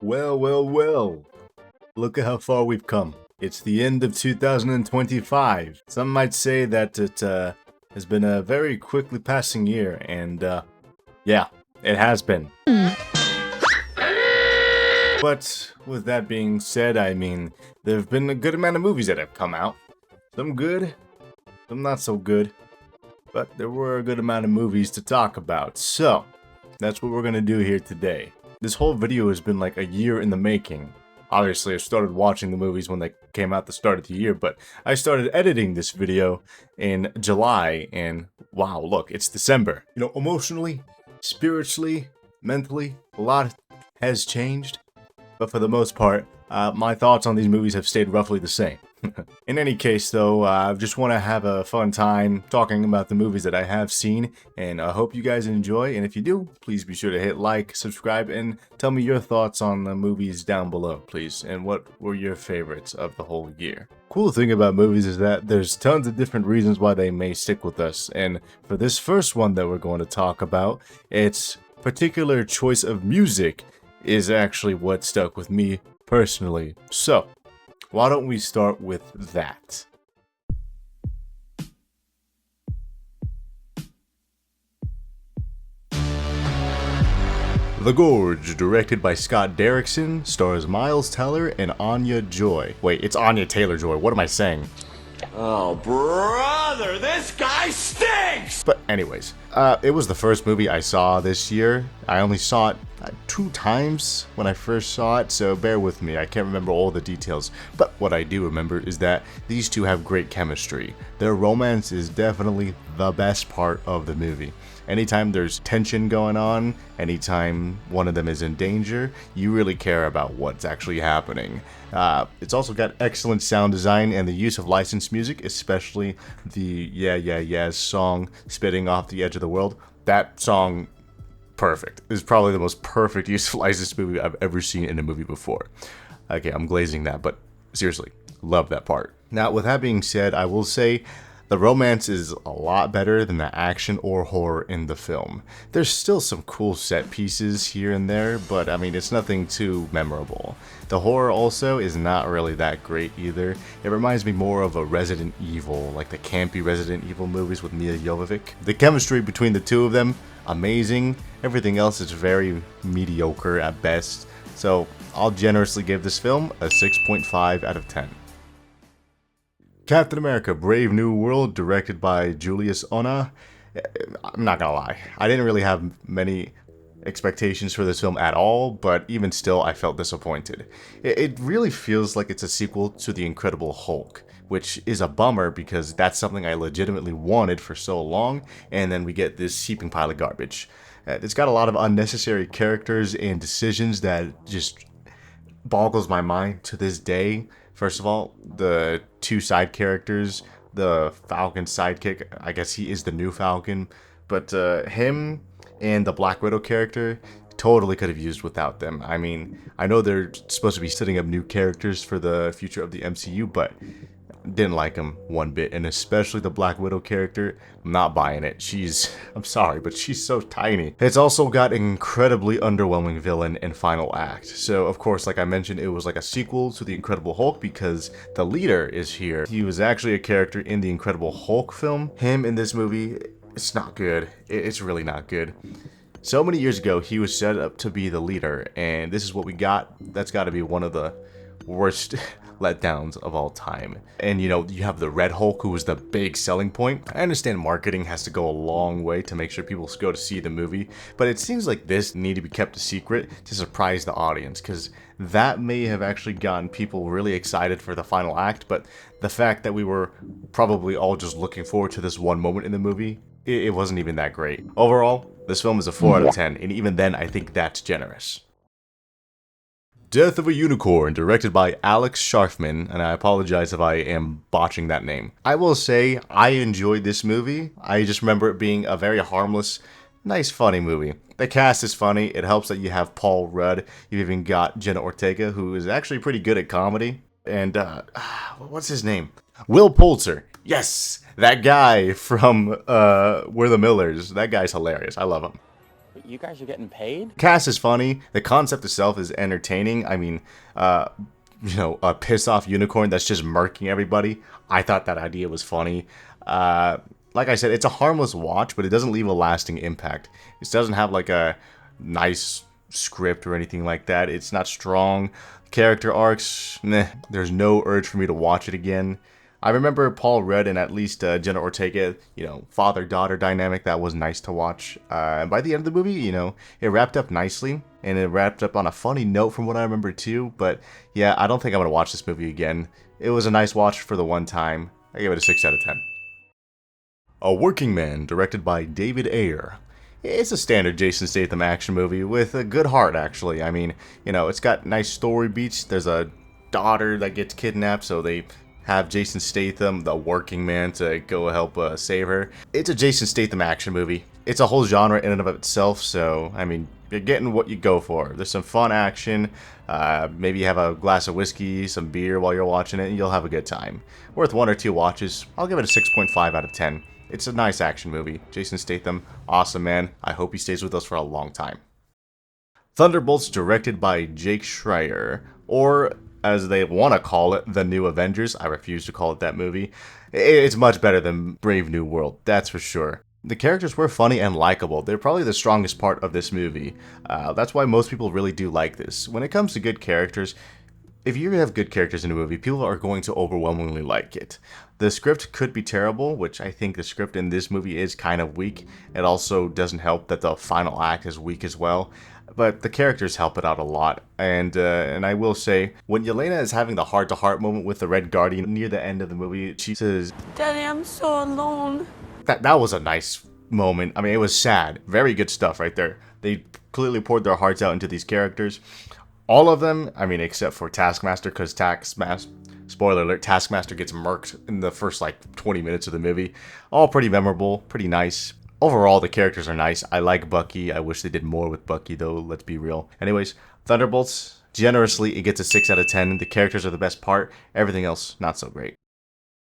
Well, well, well. Look at how far we've come. It's the end of 2025. Some might say that it has been a very quickly passing year, and yeah, it has been. But with that being said, I mean, there have been a good amount of movies that have come out. Some good, some not so good. But there were a good amount of movies to talk about. So, that's what we're going to do here today. This whole video has been like a year in the making. Obviously, I started watching the movies when they came out the start of the year, but I started editing this video in July, and wow, look, it's December. You know, emotionally, spiritually, mentally, a lot has changed, but for the most part, my thoughts on these movies have stayed roughly the same. In any case, though, I just want to have a fun time talking about the movies that I have seen, and I hope you guys enjoy, and if you do, please be sure to hit like, subscribe, and tell me your thoughts on the movies down below, please, and what were your favorites of the whole year. Cool thing about movies is that there's tons of different reasons why they may stick with us, and for this first one that we're going to talk about, its particular choice of music is actually what stuck with me personally. So, why don't we start with that? The Gorge, directed by Scott Derrickson, stars Miles Teller and Anya Joy. Wait, it's Anya Taylor-Joy. What am I saying? Oh, brother, this guy stinks! But anyways, it was the first movie I saw this year. I only saw it 2 times when I first saw it, so bear with me. I can't remember all the details. But what I do remember is that these two have great chemistry. Their romance is definitely the best part of the movie. Anytime there's tension going on, anytime one of them is in danger, you really care about what's actually happening. It's also got excellent sound design and the use of licensed music, especially the Yeah Yeah Yeahs song, Spitting Off the Edge of the World. That song, perfect. Is probably the most perfect use of licensed movie I've ever seen in a movie before. Okay, I'm glazing that, but seriously, love that part. Now, with that being said, I will say the romance is a lot better than the action or horror in the film. There's still some cool set pieces here and there, but I mean, it's nothing too memorable. The horror also is not really that great either. It reminds me more of a Resident Evil, like the campy Resident Evil movies with Mia Jovovich. The chemistry between the two of them, amazing. Everything else is very mediocre at best. So I'll generously give this film a 6.5 out of 10. Captain America Brave New World, directed by Julius Onah. I'm not gonna lie, I didn't really have many expectations for this film at all, but even still I felt disappointed. It really feels like it's a sequel to The Incredible Hulk, which is a bummer because that's something I legitimately wanted for so long, and then we get this heaping pile of garbage. It's got a lot of unnecessary characters and decisions that just boggles my mind to this day. First of all, the 2 side characters, the Falcon sidekick, I guess he is the new Falcon, but him and the Black Widow character totally could have used without them. I mean, I know they're supposed to be setting up new characters for the future of the MCU, but didn't like him one bit, and especially the Black Widow character, I'm not buying it. I'm sorry, but she's so tiny. It's also got an incredibly underwhelming villain and final act. So, of course, like I mentioned, it was like a sequel to The Incredible Hulk because the leader is here. He was actually a character in the Incredible Hulk film. Him in this movie, it's not good. It's really not good. So many years ago, he was set up to be the leader, and this is what we got. That's got to be one of the worst letdowns of all time. And you know, you have the Red Hulk, who was the big selling point. I understand marketing has to go a long way to make sure people go to see the movie, but it seems like this need to be kept a secret to surprise the audience, because that may have actually gotten people really excited for the final act, but the fact that we were probably all just looking forward to this one moment in the movie, it wasn't even that great. Overall, this film is a 4 out of 10, and even then I think that's generous. Death of a Unicorn, directed by Alex Sharfman, and I apologize if I am botching that name. I will say, I enjoyed this movie. I just remember it being a very harmless, nice, funny movie. The cast is funny. It helps that you have Paul Rudd. You've even got Jenna Ortega, who is actually pretty good at comedy. And, what's his name? Will Poulter. Yes! That guy from, We're the Millers. That guy's hilarious. I love him. You guys are getting paid? Cast is funny. The concept itself is entertaining. I mean, a piss off unicorn that's just murking everybody. I thought that idea was funny. Like I said, it's a harmless watch, but it doesn't leave a lasting impact. It doesn't have like a nice script or anything like that. It's not strong. Character arcs, nah. There's no urge for me to watch it again. I remember Paul Rudd and at least Jenna Ortega, father-daughter dynamic. That was nice to watch. And by the end of the movie, it wrapped up nicely. And it wrapped up on a funny note from what I remember too. But yeah, I don't think I'm going to watch this movie again. It was a nice watch for the one time. I gave it a 6 out of 10. A Working Man, directed by David Ayer. It's a standard Jason Statham action movie with a good heart, actually. I mean, it's got nice story beats. There's a daughter that gets kidnapped, so they have Jason Statham, the working man, to go help save her. It's a Jason Statham action movie. It's a whole genre in and of itself, so, I mean, you're getting what you go for. There's some fun action. Maybe you have a glass of whiskey, some beer while you're watching it, and you'll have a good time. Worth 1 or 2 watches. I'll give it a 6.5 out of 10. It's a nice action movie. Jason Statham, awesome man. I hope he stays with us for a long time. Thunderbolts, directed by Jake Schreier, or as they want to call it, The New Avengers. I refuse to call it that movie. It's much better than Brave New World, that's for sure. The characters were funny and likable. They're probably the strongest part of this movie. That's why most people really do like this. When it comes to good characters, if you have good characters in a movie, people are going to overwhelmingly like it. The script could be terrible, which I think the script in this movie is kind of weak. It also doesn't help that the final act is weak as well. But the characters help it out a lot. And I will say, when Yelena is having the heart-to-heart moment with the Red Guardian near the end of the movie, she says, Daddy, I'm so alone. That was a nice moment. I mean, it was sad. Very good stuff right there. They clearly poured their hearts out into these characters. All of them, I mean, except for Taskmaster, because spoiler alert, Taskmaster gets murked in the first, 20 minutes of the movie. All pretty memorable, pretty nice. Overall, the characters are nice. I like Bucky. I wish they did more with Bucky, though, let's be real. Anyways, Thunderbolts, generously, it gets a 6 out of 10. The characters are the best part. Everything else, not so great.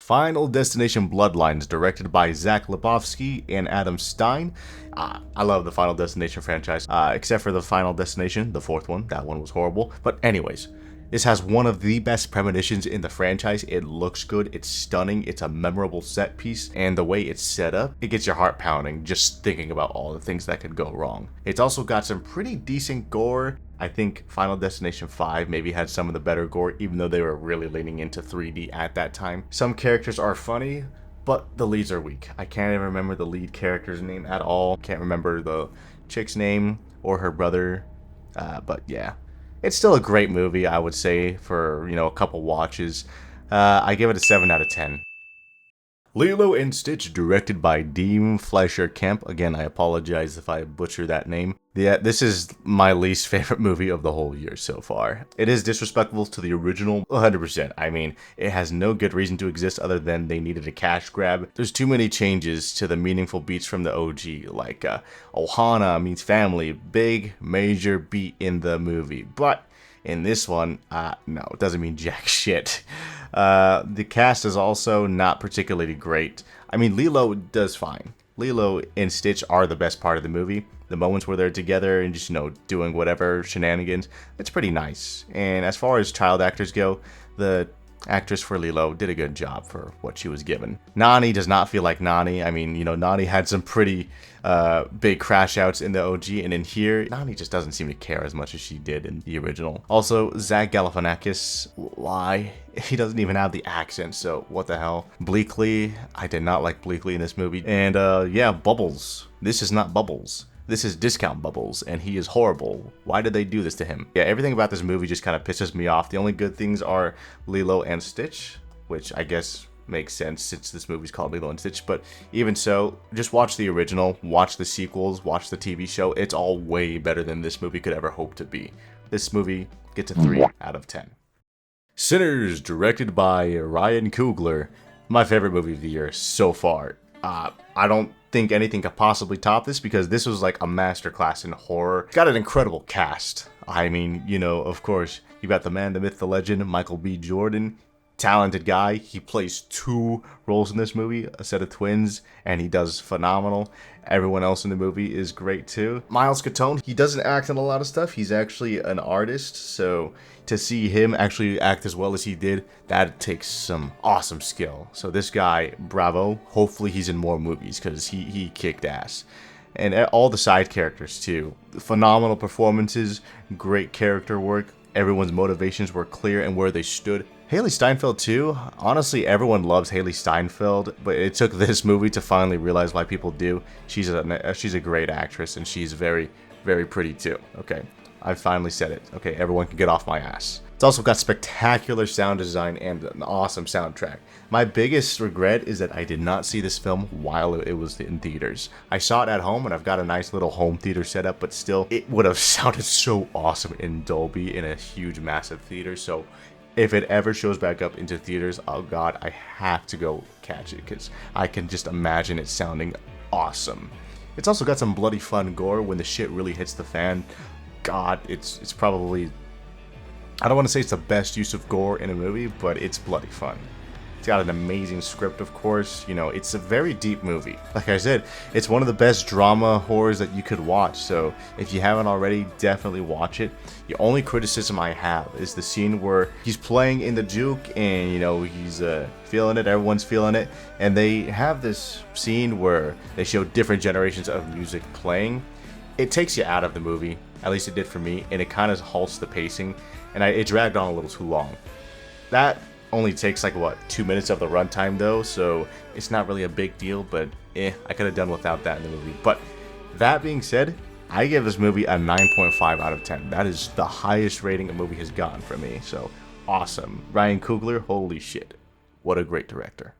Final Destination Bloodlines, directed by Zach Lebowski and Adam Stein. I love the Final Destination franchise, except for the Final Destination, the 4th one. That one was horrible. But anyways, this has one of the best premonitions in the franchise. It looks good, it's stunning, it's a memorable set piece, and the way it's set up, it gets your heart pounding just thinking about all the things that could go wrong. It's also got some pretty decent gore. I think Final Destination 5 maybe had some of the better gore, even though they were really leaning into 3D at that time. Some characters are funny, but the leads are weak. I can't even remember the lead character's name at all. Can't remember the chick's name or her brother, but yeah. It's still a great movie, I would say, for, a couple watches. I give it a 7 out of 10. Lilo and Stitch, directed by Dean Fleischer Kemp. Again, I apologize if I butcher that name. Yeah, this is my least favorite movie of the whole year so far. It is disrespectful to the original, 100%. I mean, it has no good reason to exist other than they needed a cash grab. There's too many changes to the meaningful beats from the OG, like Ohana means family, big major beat in the movie. But in this one, no, it doesn't mean jack shit. The cast is also not particularly great. I mean, Lilo does fine. Lilo and Stitch are the best part of the movie. The moments where they're together and just, doing whatever shenanigans, it's pretty nice. And as far as child actors go, the actress for Lilo did a good job for what she was given. Nani does not feel like Nani. I mean, Nani had some pretty big crash outs in the OG, and in here, Nani just doesn't seem to care as much as she did in the original. Also, Zach Galifianakis, why? He doesn't even have the accent, so what the hell? Bleakley, I did not like Bleakley in this movie. And yeah, Bubbles. This is not Bubbles. This is Discount Bubbles, and he is horrible. Why did they do this to him? Yeah, everything about this movie just kind of pisses me off. The only good things are Lilo and Stitch, which I guess makes sense since this movie's called Lilo and Stitch, but even so, just watch the original, watch the sequels, watch the TV show. It's all way better than this movie could ever hope to be. This movie gets a 3 out of 10. Sinners, directed by Ryan Coogler. My favorite movie of the year so far. I don't think anything could possibly top this because this was like a masterclass in horror. It's got an incredible cast. I mean, of course, you got the man, the myth, the legend, Michael B. Jordan. talented guy. He plays two roles in this movie, a set of twins, and he does phenomenal. Everyone else in the movie is great too. Miles Catone, he doesn't act in a lot of stuff. He's actually an artist, so to see him actually act as well as he did, that takes some awesome skill. So this guy, bravo. Hopefully he's in more movies because he kicked ass. And all the side characters too. Phenomenal performances, great character work. Everyone's motivations were clear and where they stood. Haley Steinfeld too. Honestly, everyone loves Haley Steinfeld, but it took this movie to finally realize why people do. She's a great actress, and she's very, very pretty too. Okay, I finally said it. Okay, everyone can get off my ass. It's also got spectacular sound design and an awesome soundtrack. My biggest regret is that I did not see this film while it was in theaters. I saw it at home, and I've got a nice little home theater setup, but still, it would have sounded so awesome in Dolby in a huge, massive theater. So if it ever shows back up into theaters, oh god, I have to go catch it because I can just imagine it sounding awesome. It's also got some bloody fun gore when the shit really hits the fan. God, it's probably, I don't want to say it's the best use of gore in a movie, but it's bloody fun. It's got an amazing script, of course. You know, it's a very deep movie. Like I said, it's one of the best drama horrors that you could watch. So if you haven't already, definitely watch it. The only criticism I have is the scene where he's playing in the juke and, you know, he's feeling it, everyone's feeling it. And they have this scene where they show different generations of music playing. It takes you out of the movie, at least it did for me, and it kind of halts the pacing. And it dragged on a little too long. That only takes like what, 2 minutes of the runtime though, so it's not really a big deal, but I could have done without that in the movie. But that being said, I give this movie a 9.5 out of 10. That is the highest rating a movie has gotten from me, so awesome. Ryan Coogler, holy shit, what a great director.